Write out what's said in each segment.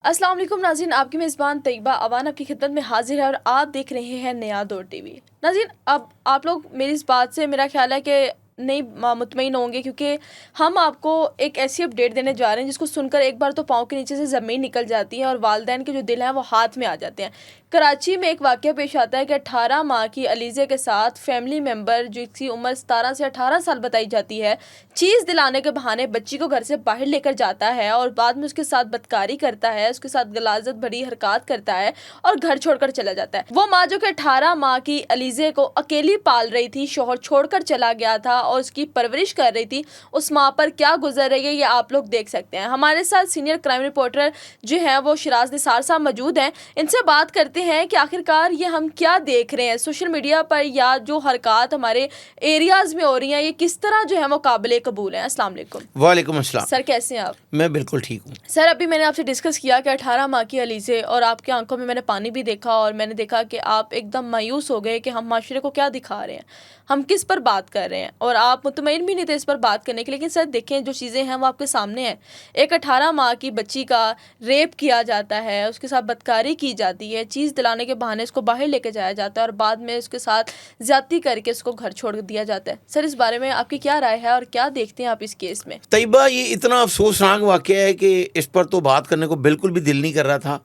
السلام علیکم ناظرین، آپ کی میزبان طیبہ اوان آپ کی خدمت میں حاضر ہے اور آپ دیکھ رہے ہیں نیا دور ٹی وی۔ ناظرین، اب آپ لوگ میری اس بات سے میرا خیال ہے کہ نہیں مطمئن ہوں گے، کیونکہ ہم آپ کو ایک ایسی اپڈیٹ دینے جا رہے ہیں جس کو سن کر ایک بار تو پاؤں کے نیچے سے زمین نکل جاتی ہے اور والدین کے جو دل ہیں وہ ہاتھ میں آ جاتے ہیں۔ کراچی میں ایک واقعہ پیش آتا ہے کہ 18 ماہ کی علیزے کے ساتھ فیملی ممبر جس کی عمر 17 سے 18 سال بتائی جاتی ہے، چیز دلانے کے بہانے بچی کو گھر سے باہر لے کر جاتا ہے اور بعد میں اس کے ساتھ بدکاری کرتا ہے، اس کے ساتھ غلاظت بھری حرکات کرتا ہے اور گھر چھوڑ کر چلا جاتا ہے۔ وہ ماں جو کہ 18 ماہ کی علیزے کو اکیلی پال رہی تھی، شوہر چھوڑ کر چلا گیا تھا اور اس کی پرورش کر رہی تھی، اس ماں پر کیا گزر رہی ہے یہ آپ لوگ دیکھ سکتے ہیں۔ ہمارے ساتھ سینئر کرائم رپورٹر جو ہیں وہ شراز نثار صاحب موجود ہیں، ان سے بات کرتے ہیں کہ آخرکار یہ ہم کیا دیکھ رہے ہیں سوشل میڈیا پر، یا جو حرکات ہمارے ایریاز میں ہو رہی ہیں یہ کس طرح جو ہے وہ قابل قبول ہیں۔ السلام علیکم۔ وعلیکم السلام سر کیسے ہیں آپ؟ میں بالکل ٹھیک ہوں سر، ابھی میں نے آپ سے ڈسکس کیا کہ 18 ماہ کی علیزے، اور آپ کی آنکھوں میں نے پانی بھی دیکھا اور میں نے دیکھا کہ آپ ایک دم مایوس ہو گئے کہ ہم معاشرے کو کیا دکھا رہے ہیں، ہم کس پر بات کر رہے ہیں، اور آپ مطمئن بھی نہیں تھے اس پر بات کرنے کے۔ لیکن سر دیکھیں جو چیزیں ہیں وہ آپ کے سامنے ہیں۔ ایک 18 ماہ کی بچی کا ریپ کیا جاتا ہے، اس کے ساتھ بدکاری کی جاتی ہے، چیز دلانے کے بہانے اس کو باہر لے کے جایا جاتا ہے اور بعد میں اس کے ساتھ زیادتی کر کے اس کو گھر چھوڑ دیا جاتا ہے۔ سر اس بارے میں آپ کی کیا رائے ہے اور کیا دیکھتے ہیں آپ اس کیس میں؟ طیبہ، یہ اتنا افسوسناک واقعہ ہے کہ اس پر تو بات کرنے کو بالکل بھی دل نہیں کر رہا تھا،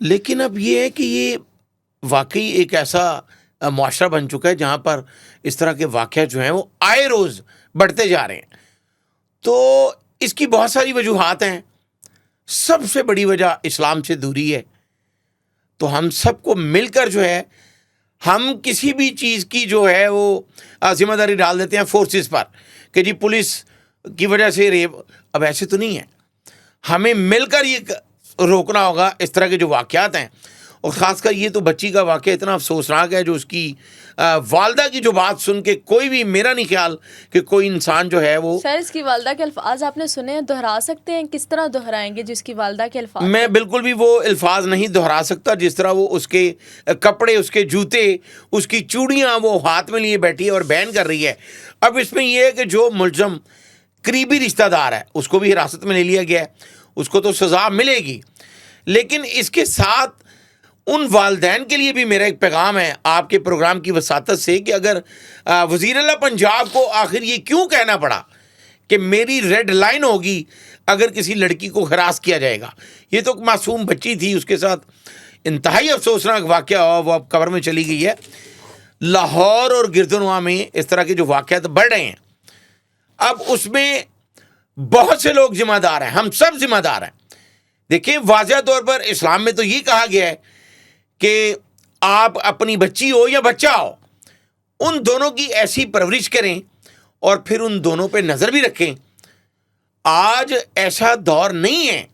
لیکن اب یہ ہے کہ یہ واقعی ایک ایسا معاشرہ بن چکا ہے جہاں پر اس طرح کے واقعات جو ہیں وہ آئے روز بڑھتے جا رہے ہیں۔ تو اس کی بہت ساری وجوہات ہیں، سب سے بڑی وجہ اسلام سے دوری ہے۔ تو ہم سب کو مل کر جو ہے ہم کسی بھی چیز کی جو ہے وہ ذمہ داری ڈال دیتے ہیں فورسز پر کہ جی پولیس کی وجہ سے ریپ۔ اب ایسے تو نہیں ہے، ہمیں مل کر یہ روکنا ہوگا اس طرح کے جو واقعات ہیں، اور خاص کر یہ تو بچی کا واقعہ اتنا افسوسناک ہے جو اس کی والدہ کی جو بات سن کے کوئی بھی، میرا نہیں خیال کہ کوئی انسان جو ہے وہ… سر اس کی والدہ کے الفاظ آپ نے سنے ہیں، دہرا سکتے ہیں؟ کس طرح دہرائیں گے جس کی والدہ کے الفاظ؟ میں بالکل بھی وہ الفاظ نہیں دہرا سکتا جس طرح وہ اس کے کپڑے، اس کے جوتے، اس کی چوڑیاں وہ ہاتھ میں لیے بیٹھی ہے اور بیان کر رہی ہے۔ اب اس میں یہ ہے کہ جو ملزم قریبی رشتہ دار ہے اس کو بھی حراست میں لے لیا گیا ہے، اس کو تو سزا ملے گی، لیکن اس کے ساتھ ان والدین کے لیے بھی میرا ایک پیغام ہے آپ کے پروگرام کی وساطت سے کہ اگر وزیر اعلیٰ پنجاب کو آخر یہ کیوں کہنا پڑا کہ میری ریڈ لائن ہوگی اگر کسی لڑکی کو ہراس کیا جائے گا۔ یہ تو معصوم بچی تھی، اس کے ساتھ انتہائی افسوسناک واقعہ ہوا، وہ اب قبر میں چلی گئی ہے۔ لاہور اور گردنواں میں اس طرح کے جو واقعات بڑھ رہے ہیں، اب اس میں بہت سے لوگ ذمہ دار ہیں، ہم سب ذمہ دار ہیں۔ دیکھیں، واضح طور پر اسلام میں تو یہ کہا گیا ہے کہ آپ اپنی بچی ہو یا بچہ ہو، ان دونوں کی ایسی پرورش کریں اور پھر ان دونوں پہ نظر بھی رکھیں۔ آج ایسا دور نہیں ہے۔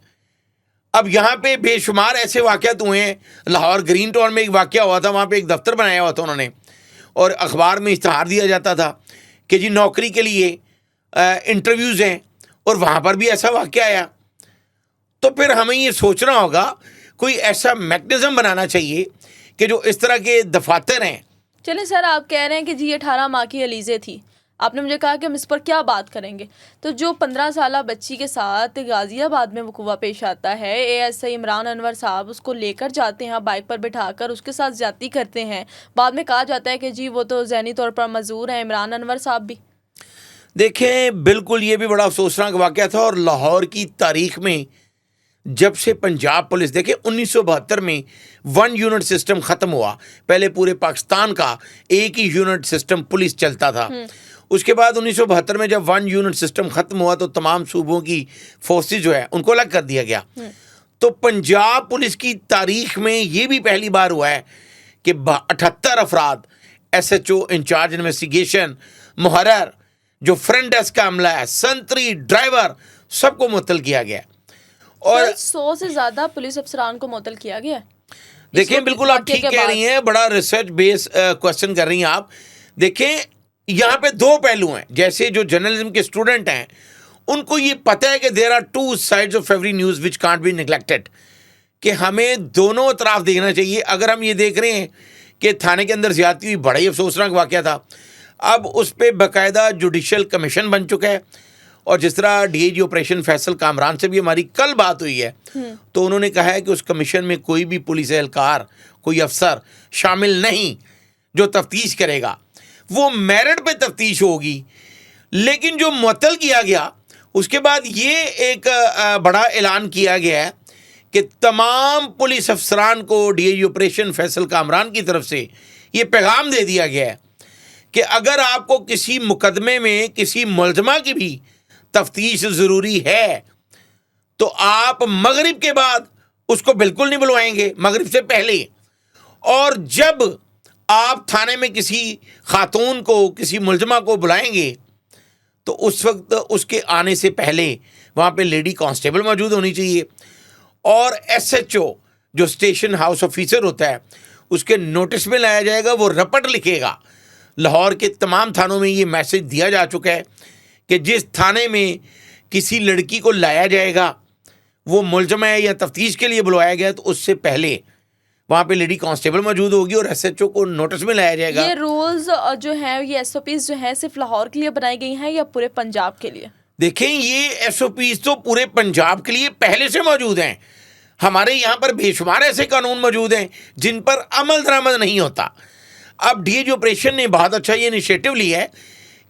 اب یہاں پہ بے شمار ایسے واقعات ہوئے ہیں۔ لاہور گرین ٹاؤن میں ایک واقعہ ہوا تھا، وہاں پہ ایک دفتر بنایا ہوا تھا انہوں نے، اور اخبار میں اشتہار دیا جاتا تھا کہ جی نوکری کے لیے انٹرویوز ہیں، اور وہاں پر بھی ایسا واقعہ آیا۔ تو پھر ہمیں یہ سوچنا ہوگا، کوئی ایسا میکنزم بنانا چاہیے کہ جو اس طرح کے دفاتر ہیں۔ چلیں سر، آپ کہہ رہے ہیں کہ جی 18 ماہ کی علیزے تھی، آپ نے مجھے کہا کہ ہم اس پر کیا بات کریں گے، تو جو 15 سالہ بچی کے ساتھ غازی آباد میں وقوع پیش آتا ہے، اے ایس آئی عمران انور صاحب اس کو لے کر جاتے ہیں بائک پر بٹھا کر، اس کے ساتھ زیادتی کرتے ہیں، بعد میں کہا جاتا ہے کہ جی وہ تو ذہنی طور پر معذور ہیں عمران انور صاحب بھی۔ دیکھیں، بالکل یہ بھی بڑا افسوسناک واقعہ تھا، اور لاہور کی تاریخ میں جب سے پنجاب پولیس، دیکھیں 1972 میں 1 یونٹ سسٹم ختم ہوا، پہلے پورے پاکستان کا ایک ہی یونٹ سسٹم پولیس چلتا تھا۔ اس کے بعد 1972 میں جب 1 یونٹ سسٹم ختم ہوا تو تمام صوبوں کی فورسز جو ہے ان کو الگ کر دیا گیا۔ تو پنجاب پولیس کی تاریخ میں یہ بھی پہلی بار ہوا ہے کہ 78 افراد، S H O incharge investigation, محرر، جو فرنٹ ڈیسک کا عملہ ہے، سنتری، ڈرائیور، سب کو معطل کیا گیا۔ اور 100 سے زیادہ پولیس افسران کو معطل کیا گیا۔ دیکھیں، بالکل آپ ٹھیک کہہ رہی ہیں، بڑا ریسرچ بیس کوشچن کر رہی ہیں آپ۔ دیکھیں، یہاں پہ دو پہلو ہیں، جیسے جو جرنلزم کے اسٹوڈنٹ ہیں ان کو یہ پتہ ہے کہ there are two sides of every news which can't be neglected, کہ ہمیں دونوں اطراف دیکھنا چاہیے۔ اگر ہم یہ دیکھ رہے ہیں کہ تھانے کے اندر زیادتی ہوئی، بڑا ہی افسوسناک واقعہ تھا، اب اس پہ باقاعدہ جوڈیشل کمیشن بن چکا ہے، اور جس طرح D I G operation Faisal Kamran سے بھی ہماری کل بات ہوئی ہے تو انہوں نے کہا ہے کہ اس کمیشن میں کوئی بھی پولیس اہلکار کوئی افسر شامل نہیں جو تفتیش کرے گا، وہ میرٹ پہ تفتیش ہوگی. لیکن جو معطل کیا گیا اس کے بعد یہ ایک بڑا اعلان کیا گیا ہے کہ تمام پولیس افسران کو D I G operation Faisal Kamran کی طرف سے یہ پیغام دے دیا گیا ہے کہ اگر آپ کو کسی مقدمے میں کسی ملزمہ کی بھی تفتیش ضروری ہے تو آپ مغرب کے بعد اس کو بالکل نہیں بلوائیں گے، مغرب سے پہلے. اور جب آپ تھانے میں کسی خاتون کو کسی ملزمہ کو بلائیں گے تو اس وقت اس کے آنے سے پہلے وہاں پہ لیڈی کانسٹیبل موجود ہونی چاہیے، اور ایس ایچ او جو اسٹیشن ہاؤس آفیسر ہوتا ہے اس کے نوٹس میں لایا جائے گا، وہ رپٹ لکھے گا. لاہور کے تمام تھانوں میں یہ میسج دیا جا چکا ہے کہ جس تھانے میں کسی لڑکی کو لایا جائے گا وہ ملزمہ ہے یا تفتیش کے لیے بلوایا گیا تو اس سے پہلے وہاں پہ لیڈی کانسٹیبل موجود ہوگی اور ایس ایچ او کو نوٹس میں لایا جائے گا. یہ رولز جو ہیں، یہ ایس او پیز جو ہیں صرف لاہور کے لیے بنائی گئی ہیں یا پورے پنجاب کے لیے؟ دیکھیں یہ ایس او پیز تو پورے پنجاب کے لیے پہلے سے موجود ہیں. ہمارے یہاں پر بے شمار ایسے قانون موجود ہیں جن پر عمل درآمد نہیں ہوتا. اب ڈی اے جی آپریشن نے بہت اچھا یہ انیشیٹو لیا ہے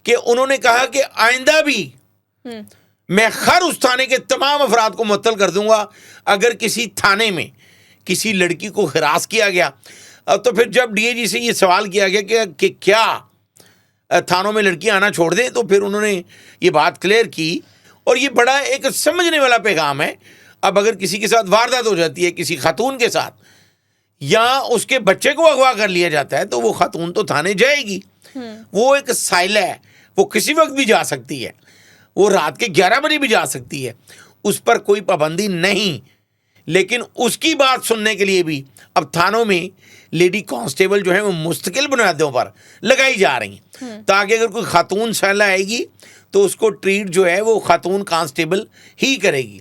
کہ انہوں نے کہا کہ آئندہ بھی میں ہر اس تھانے کے تمام افراد کو معطل کر دوں گا اگر کسی تھانے میں کسی لڑکی کو ہراس کیا گیا. تو پھر جب ڈی اے جی سے یہ سوال کیا گیا کہ کیا تھانوں میں لڑکیاں آنا چھوڑ دیں تو پھر انہوں نے یہ بات کلیئر کی، اور یہ بڑا ایک سمجھنے والا پیغام ہے. اب اگر کسی کے ساتھ واردات ہو جاتی ہے کسی خاتون کے ساتھ یا اس کے بچے کو اغوا کر لیا جاتا ہے تو وہ خاتون تو تھانے جائے گی. وہ ایک سائلہ ہے، وہ کسی وقت بھی جا سکتی ہے، وہ رات کے 11 بجے بھی جا سکتی ہے، اس پر کوئی پابندی نہیں. لیکن اس کی بات سننے کے لیے بھی اب تھانوں میں لیڈی کانسٹیبل جو ہیں وہ مستقل بنیادوں پر لگائی جا رہی ہیں تاکہ اگر کوئی خاتون سائلہ آئے گی تو اس کو ٹریٹ جو ہے وہ خاتون کانسٹیبل ہی کرے گی.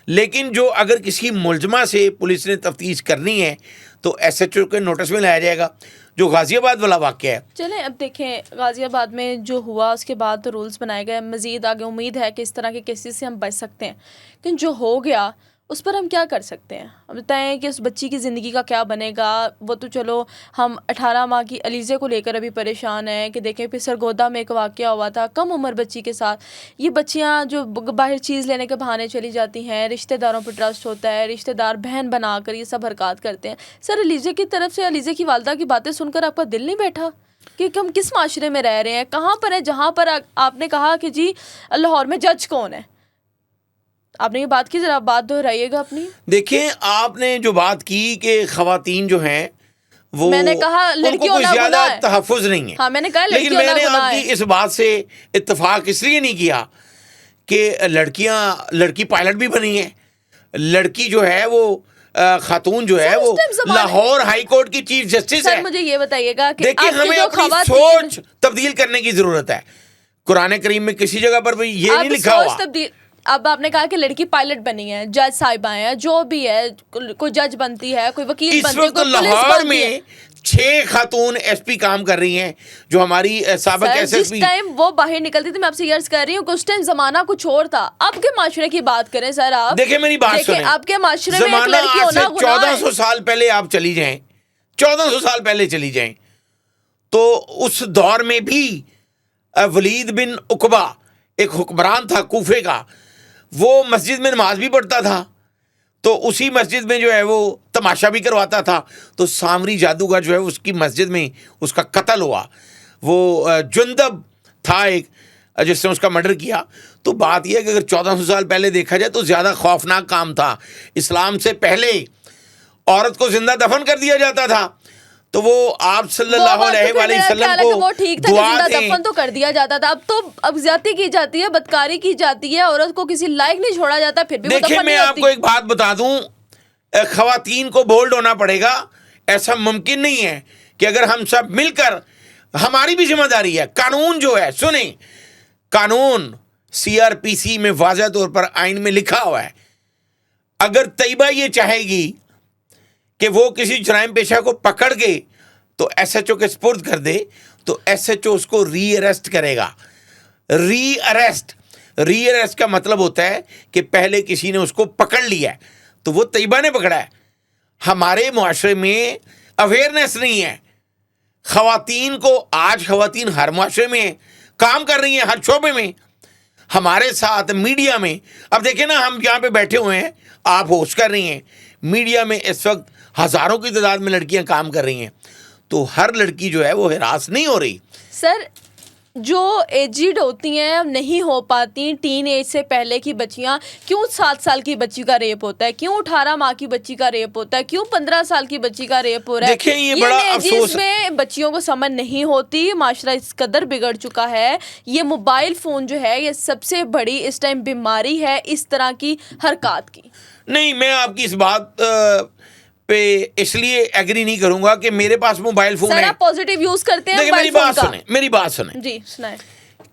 لیکن جو اگر کسی ملزمہ سے پولیس نے تفتیش کرنی ہے تو ایس ایچ او کے نوٹس میں لایا جائے گا، جو غازی آباد والا واقعہ ہے. چلیں اب دیکھیں غازی آباد میں جو ہوا اس کے بعد تو رولز بنائے گئے، مزید آگے امید ہے کہ اس طرح کے کیسز سے ہم بچ سکتے ہیں. لیکن جو ہو گیا اس پر ہم کیا کر سکتے ہیں؟ اب بتائیں کہ اس بچی کی زندگی کا کیا بنے گا. وہ تو چلو ہم 18 ماہ کی علیزے کو لے کر ابھی پریشان ہیں کہ دیکھیں پھر سرگودا میں ایک واقعہ ہوا تھا کم عمر بچی کے ساتھ. یہ بچیاں جو باہر چیز لینے کے بہانے چلی جاتی ہیں، رشتہ داروں پر ٹرسٹ ہوتا ہے، رشتہ دار بہن بنا کر یہ سب حرکات کرتے ہیں. سر علیزے کی طرف سے علیزے کی والدہ کی باتیں سن کر آپ کا دل نہیں بیٹھا کہ ہم کس معاشرے میں رہ رہے ہیں؟ کہاں پر ہے جہاں پر آپ نے کہا کہ جی لاہور میں جج کون ہے؟ آپ نے یہ بات کی، ذرا بات دہرائیے گا اپنی. دیکھیں آپ نے جو بات کی کہ خواتین جو ہیں وہ میں نے کہا لڑکیوں کوئی زیادہ تحفظ نہیں ہے. ہاں میں نے کہا لیکن میں نے آپ کی اس بات سے اتفاق اس لیے نہیں کیا کہ لڑکی پائلٹ بھی بنی ہے، لڑکی جو ہے وہ خاتون جو ہے وہ لاہور ہائی کورٹ کی چیف جسٹس ہے. مجھے یہ بتائیے گا کہ دیکھیں ہمیں اپنی سوچ تبدیل کرنے کی ضرورت ہے. قرآن کریم میں کسی جگہ پر بھی یہ نہیں لکھا ہوا. اب آپ نے کہا کہ لڑکی پائلٹ بنی ہے، جج صاحبہ ہیں، جو بھی ہے، کوئی جج بنتی ہے، کوئی وکیل بنتی ہے، کوئی پولیس لاہور بنتی میں ہے. 6 خاتون ایس پی کام کر رہی ہیں جو ہماری سابق ایس ایس پی. جس ٹائم وہ باہر نکلتی تھی میں آپ سے عرض کر رہی ہوں کہ اس ٹائم زمانہ کچھ اور تھا. اب کے معاشرے کی بات کریں سر آپ. دیکھیں میری بات سنیں، اب کے معاشرے میں ایک لڑکی ہونا گناہ ہے. 1400 سال پہلے آپ چلی جائیں، 1400 سال پہلے چلی جائیں تو اس دور میں بھی ولید بن عقبہ ایک حکمران تھا کوفے کا، وہ مسجد میں نماز بھی پڑھتا تھا تو اسی مسجد میں جو ہے وہ تماشا بھی کرواتا تھا. تو سامری جادوگر جو ہے اس کی مسجد میں اس کا قتل ہوا. وہ جندب تھا ایک جس نے اس کا مرڈر کیا. تو بات یہ ہے کہ اگر 1400 سال پہلے دیکھا جائے تو زیادہ خوفناک کام تھا. اسلام سے پہلے عورت کو زندہ دفن کر دیا جاتا تھا تو وہ آپ صلی اللہ علیہ وآلہ وسلم کو وہ ٹھیک تھا کہ زندہ دفن تو کر دیا جاتا تھا. اب زیادتی کی جاتی ہے، بدکاری کی جاتی ہے، عورت کو کسی لائق نہیں چھوڑا جاتا. پھر بھی دیکھیں میں آپ کو ایک بات بتا دوں، خواتین کو بولڈ ہونا پڑے گا. ایسا ممکن نہیں ہے کہ اگر ہم سب مل کر، ہماری بھی ذمہ داری ہے. قانون جو ہے سنیں، قانون CRPC میں واضح طور پر آئین میں لکھا ہوا ہے اگر طیبہ یہ چاہے گی کہ وہ کسی جرائم پیشہ کو پکڑ کے تو ایس ایچ او کے سپرد کر دے تو ایس ایچ او اس کو ری اریسٹ کرے گا. ری اریسٹ ری اریسٹ کا مطلب ہوتا ہے کہ پہلے کسی نے اس کو پکڑ لیا ہے، تو وہ طیبہ نے پکڑا ہے. ہمارے معاشرے میں اویئرنیس نہیں ہے خواتین کو. آج خواتین ہر معاشرے میں کام کر رہی ہیں، ہر شعبے میں. ہمارے ساتھ میڈیا میں، اب دیکھیں نا، ہم یہاں پہ بیٹھے ہوئے ہیں، آپ ہوسٹ کر رہی ہیں، میڈیا میں اس وقت ہزاروں کی تعداد میں لڑکیاں کام کر رہی ہیں. تو ہر لڑکی جو ہے وہ ہراس نہیں ہو رہی. سر جو ایجڈ ہوتی ہیں نہیں ہو پاتی ٹین ایج سے پہلے کی بچیاں، کیوں 7 سال کی بچی کا ریپ ہوتا ہے، کیوں 18 ماہ کی بچی کا ریپ ہوتا ہے، کیوں 15 سال کی بچی کا ریپ ہو رہا ہے. دیکھیں یہ بڑا افسوس میں بچیوں کو سمجھ نہیں ہوتی. معاشرہ اس قدر بگڑ چکا ہے. یہ موبائل فون جو ہے یہ سب سے بڑی اس ٹائم بیماری ہے اس طرح کی حرکات کی. نہیں، میں آپ کی اس بات پہ اس لیے ایگری نہیں کروں گا کہ میرے پاس موبائل فون ہے. سر آپ پازیٹیو یوز کرتے ہیں دیکھیں میری بات سنیں جی سنائیں.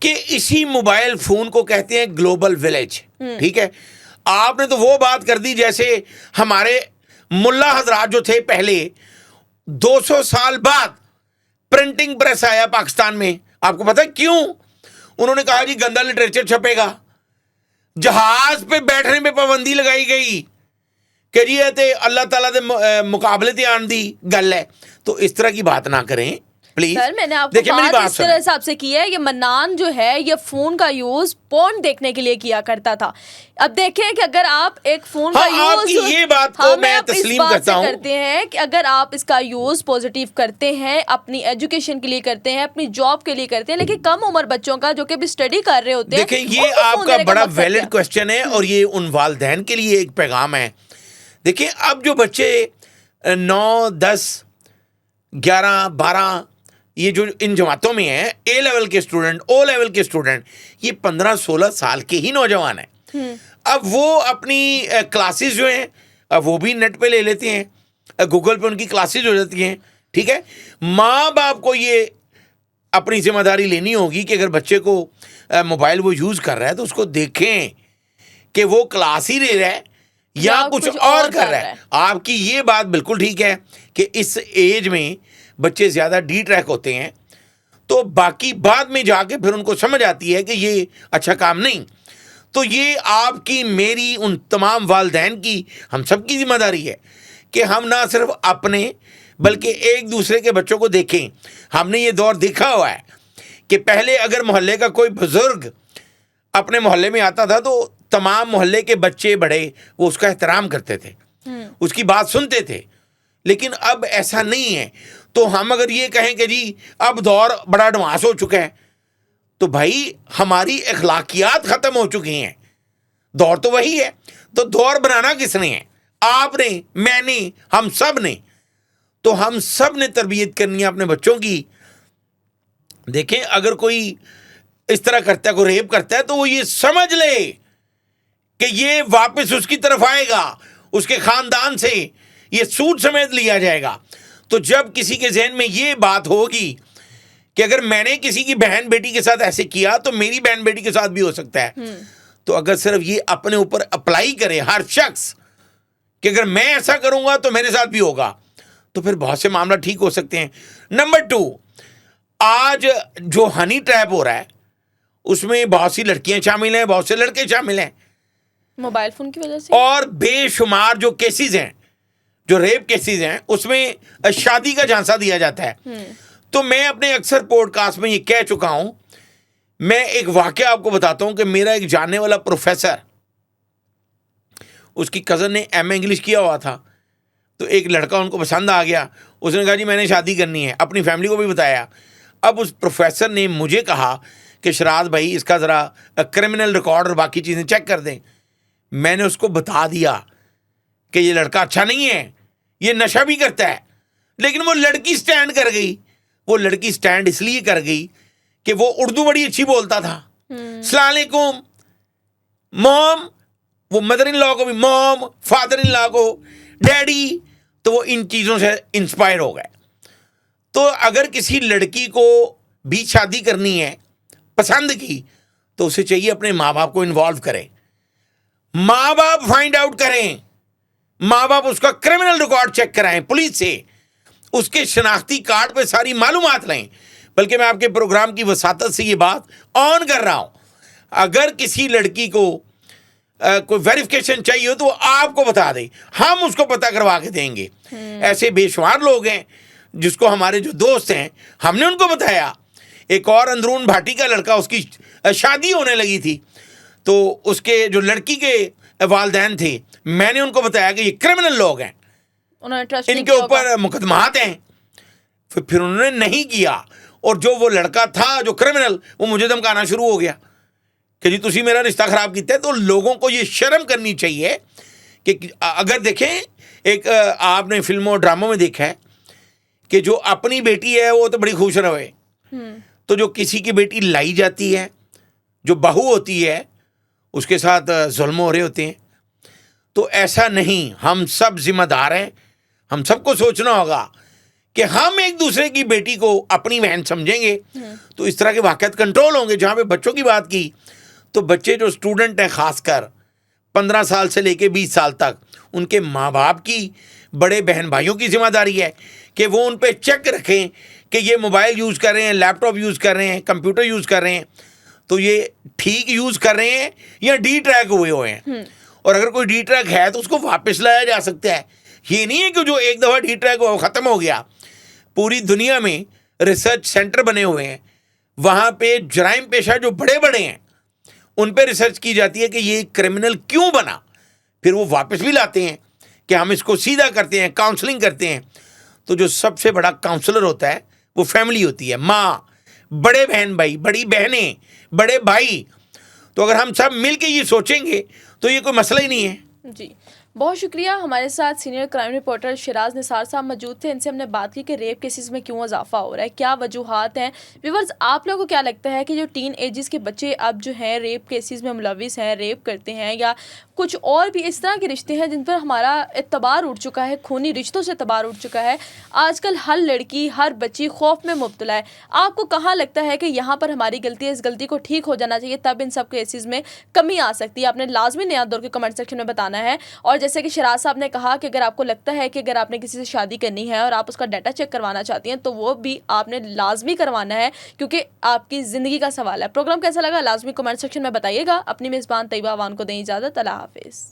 کہ اسی موبائل فون کو کہتے ہیں گلوبل ولیج. ٹھیک ہے، آپ نے تو وہ بات کر دی جیسے ہمارے ملا حضرات جو تھے پہلے 200 سال بعد پرنٹنگ پریس آیا پاکستان میں. آپ کو پتہ ہے کیوں؟ انہوں نے کہا جی گندا لٹریچر چھپے گا. جہاز پہ بیٹھنے پہ پابندی لگائی گئی کہ جی تے اللہ تعالیٰ دے مقابلے تے آن دی گل ہے. تو اس طرح کی بات نہ کریں پلیز. سر میں نے آپ کو بات اس طرح سے آپ سے کی ہے. یہ منان جو ہے یہ فون کا یوز پورن دیکھنے کے لیے کیا کرتا تھا. اب دیکھیں کہ اگر آپ ایک فون کا یوز، آپ کی یہ بات کو میں تسلیم کرتا ہوں، کرتے ہیں کہ اگر آپ اس کا یوز پازیٹیو کرتے ہیں، اپنی ایجوکیشن کے لیے کرتے ہیں، اپنی جاب کے لیے کرتے ہیں، لیکن کم عمر بچوں کا جو کہ بھی اسٹڈی کر رہے ہوتے ہیں. دیکھیں یہ آپ کا بڑا ویلڈ کوسچن ہے اور یہ ان والدین کے لیے ایک پیغام ہے. دیکھیں اب جو بچے 9 10 11 12 یہ جو ان جماعتوں میں ہیں، اے لیول کے اسٹوڈنٹ، او لیول کے اسٹوڈنٹ، یہ 15 16 سال کے ہی نوجوان ہیں. اب وہ اپنی کلاسز جو ہیں اب وہ بھی نیٹ پہ لے لیتے ہیں، گوگل پہ ان کی کلاسز ہو جاتی ہیں. ٹھیک ہے، ماں باپ کو یہ اپنی ذمہ داری لینی ہوگی کہ اگر بچے کو موبائل وہ یوز کر رہا ہے تو اس کو دیکھیں کہ وہ کلاس ہی لے رہا ہے یا کچھ اور کر رہا ہے. آپ کی یہ بات بالکل ٹھیک ہے کہ اس ایج میں بچے زیادہ ڈی ٹریک ہوتے ہیں، تو باقی بعد میں جا کے پھر ان کو سمجھ آتی ہے کہ یہ اچھا کام نہیں. تو یہ آپ کی، میری، ان تمام والدین کی، ہم سب کی ذمہ داری ہے کہ ہم نہ صرف اپنے بلکہ ایک دوسرے کے بچوں کو دیکھیں. ہم نے یہ دور دیکھا ہوا ہے کہ پہلے اگر محلے کا کوئی بزرگ اپنے محلے میں آتا تھا تو تمام محلے کے بچے بڑے وہ اس کا احترام کرتے تھے، اس کی بات سنتے تھے. لیکن اب ایسا نہیں ہے. تو ہم اگر یہ کہیں کہ جی اب دور بڑا ایڈوانس ہو چکا ہے، تو بھائی ہماری اخلاقیات ختم ہو چکی ہیں. دور تو وہی ہے، تو دور بنانا کس نے ہے؟ آپ نے، میں نے، ہم سب نے. تو ہم سب نے تربیت کرنی ہے اپنے بچوں کی. دیکھیں اگر کوئی اس طرح کرتا ہے، کوئی ریپ کرتا ہے، تو وہ یہ سمجھ لے کہ یہ واپس اس کی طرف آئے گا، اس کے خاندان سے یہ سود سمیت لیا جائے گا. تو جب کسی کے ذہن میں یہ بات ہوگی کہ اگر میں نے کسی کی بہن بیٹی کے ساتھ ایسے کیا تو میری بہن بیٹی کے ساتھ بھی ہو سکتا ہے. تو اگر صرف یہ اپنے اوپر اپلائی کرے ہر شخص کہ اگر میں ایسا کروں گا تو میرے ساتھ بھی ہوگا، تو پھر بہت سے معاملہ ٹھیک ہو سکتے ہیں. نمبر 2، آج جو ہنی ٹریپ ہو رہا ہے اس میں بہت سی لڑکیاں شامل ہیں، بہت سے لڑکے شامل ہیں، موبائل فون کی وجہ سے. اور بے شمار جو کیسز ہیں، جو ریپ کیسز ہیں، اس میں شادی کا جھانسا دیا جاتا ہے. تو میں اپنے اکثر پوڈ کاسٹ میں یہ کہہ چکا ہوں. میں ایک واقعہ آپ کو بتاتا ہوں کہ میرا ایک جاننے والا پروفیسر، اس کی کزن نے ایم اے انگلش کیا ہوا تھا، تو ایک لڑکا ان کو پسند آ گیا. اس نے کہا جی میں نے شادی کرنی ہے، اپنی فیملی کو بھی بتایا. اب اس پروفیسر نے مجھے کہا کہ شراز بھائی اس کا ذرا کرمنل ریکارڈ اور باقی چیزیں چیک کر دیں. میں نے اس کو بتا دیا کہ یہ لڑکا اچھا نہیں ہے، یہ نشہ بھی کرتا ہے. لیکن وہ لڑکی سٹینڈ کر گئی. وہ لڑکی سٹینڈ اس لیے کر گئی کہ وہ اردو بڑی اچھی بولتا تھا. السلام علیکم موم، وہ مدر ان لا کو بھی موم، فادر ان لا کو ڈیڈی. تو وہ ان چیزوں سے انسپائر ہو گئے. تو اگر کسی لڑکی کو بھی شادی کرنی ہے پسند کی، تو اسے چاہیے اپنے ماں باپ کو انوالو کرے. ماں باپ فائنڈ آؤٹ کریں، ماں باپ اس کا کرمنل ریکارڈ چیک کرائیں پولیس سے، اس کے شناختی کارڈ پہ ساری معلومات لیں. بلکہ میں آپ کے پروگرام کی وساطت سے یہ بات آن کر رہا ہوں. اگر کسی لڑکی کو کوئی ویریفیکیشن چاہیے ہو تو وہ آپ کو بتا دے, ہم اس کو پتہ کروا کے دیں گے. ایسے بے شمار لوگ ہیں جس کو ہمارے جو دوست ہیں ہم نے ان کو بتایا. ایک اور اندرون بھاٹی کا لڑکا, اس کی شادی ہونے لگی تھی, تو اس کے جو لڑکی کے والدین تھے, میں نے ان کو بتایا کہ یہ کرمنل لوگ ہیں, ان کے اوپر مقدمات ہیں. پھر انہوں نے نہیں کیا, اور جو وہ لڑکا تھا جو کرمنل, وہ مجھے دھمکانا شروع ہو گیا کہ جی تسی میرا رشتہ خراب کیتا ہے. تو لوگوں کو یہ شرم کرنی چاہیے کہ اگر دیکھیں, ایک آپ نے فلموں ڈراموں میں دیکھا ہے کہ جو اپنی بیٹی ہے وہ تو بڑی خوش رہے, تو جو کسی کی بیٹی لائی جاتی ہے, جو بہو ہوتی ہے, اس کے ساتھ ظلم ہو رہے ہوتے ہیں. تو ایسا نہیں, ہم سب ذمہ دار ہیں. ہم سب کو سوچنا ہوگا کہ ہم ایک دوسرے کی بیٹی کو اپنی بہن سمجھیں گے تو اس طرح کے واقعات کنٹرول ہوں گے. جہاں پہ بچوں کی بات کی, تو بچے جو اسٹوڈنٹ ہیں, خاص کر 15 سال سے لے کے 20 سال تک, ان کے ماں باپ کی, بڑے بہن بھائیوں کی ذمہ داری ہے کہ وہ ان پہ چیک رکھیں کہ یہ موبائل یوز کر رہے ہیں, لیپ ٹاپ یوز کر رہے ہیں, کمپیوٹر یوز کر رہے ہیں, تو یہ ٹھیک یوز کر رہے ہیں یا ڈی ٹریک ہوئے ہیں. اور اگر کوئی ڈی ٹریک ہے تو اس کو واپس لایا جا سکتا ہے. یہ نہیں ہے کہ جو ایک دفعہ ڈی ٹریک ہوا ختم ہو گیا. پوری دنیا میں ریسرچ سینٹر بنے ہوئے ہیں, وہاں پہ جرائم پیشہ جو بڑے بڑے ہیں ان پہ ریسرچ کی جاتی ہے کہ یہ کرمنل کیوں بنا, پھر وہ واپس بھی لاتے ہیں کہ ہم اس کو سیدھا کرتے ہیں, کاؤنسلنگ کرتے ہیں. تو جو سب سے بڑا کاؤنسلر ہوتا ہے وہ فیملی ہوتی ہے, ماں, بڑے بہن بھائی, بڑی بہنیں, بڑے بھائی. تو اگر ہم سب مل کے یہ سوچیں گے تو یہ کوئی مسئلہ ہی نہیں ہے. جی بہت شکریہ. ہمارے ساتھ سینئر کرائم رپورٹر شیراز نثار صاحب موجود تھے. ان سے ہم نے بات کی کہ ریپ کیسز میں کیوں اضافہ ہو رہا ہے, کیا وجوہات ہیں. ویورز, آپ لوگوں کو کیا لگتا ہے کہ جو ٹین ایجز کے بچے اب جو ہیں ریپ کیسز میں ملوث ہیں, ریپ کرتے ہیں, یا کچھ اور بھی اس طرح کے رشتے ہیں جن پر ہمارا اعتبار اٹھ چکا ہے, خونی رشتوں سے اعتبار اٹھ چکا ہے, آج کل ہر لڑکی, ہر بچی خوف میں مبتلا ہے, آپ کو کہاں لگتا ہے کہ یہاں پر ہماری غلطی ہے, اس غلطی کو ٹھیک ہو جانا چاہیے, تب ان سب کیسز میں کمی آ سکتی ہے؟ آپ نے لازمی نیا دور کے کمنٹ سیکشن میں بتانا ہے. اور جیسے کہ شیراز صاحب نے کہا کہ اگر آپ کو لگتا ہے کہ اگر آپ نے کسی سے شادی کرنی ہے اور آپ اس کا ڈیٹا چیک کروانا چاہتی ہیں تو وہ بھی آپ نے لازمی کروانا ہے, کیونکہ آپ کی زندگی کا سوال ہے. پروگرام کیسا لگا لازمی کمنٹ سیکشن میں بتائیے گا. اپنی میزبان طیبہ اوان کو دیں اجازت. اللہ حافظ.